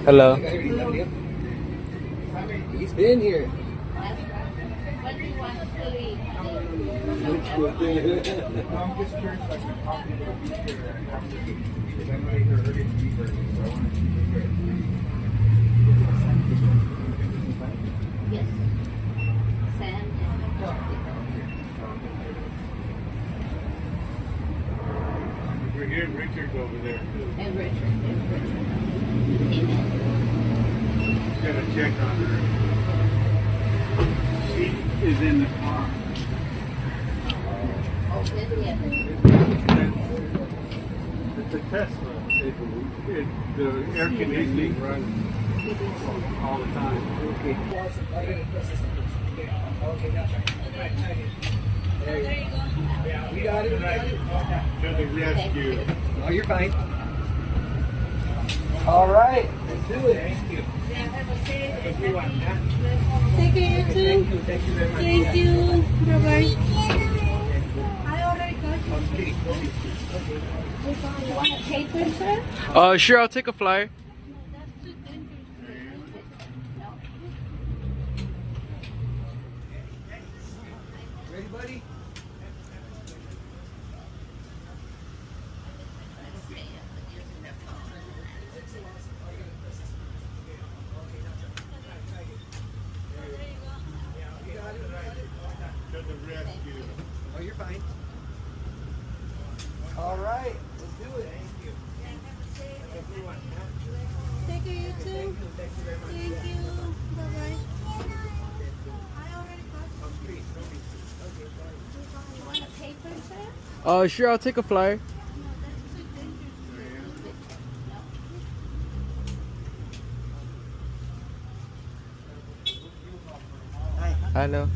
Hello. He's been here. What do you want to eat? I'm just curious, like, how people will be here and how many, because I know they're early to be here, so I want to be here. Yes. Sam and We're here, Richard's over there. And Richard. Amen. Gotta check on her. She is in the car. It's a Tesla. The air conditioning runs all the time. Okay, that's right. There you go. Yeah, we got it. To the rescue. Oh, you're fine. All right, let's do it. Thank you. Thank you, Thank you, you too. Thank you very much. Thank you. Bye-bye. I already got you. You want a paper, sir? Sure, I'll take a flyer. Ready, buddy? To the rescue. Oh, you're fine. All right, let's do it. Thank you. Thank you, you too. Thank you very much. Thank you. Bye-bye. I already got you. You want a paper, sir? Sure, I'll take a flyer. I know.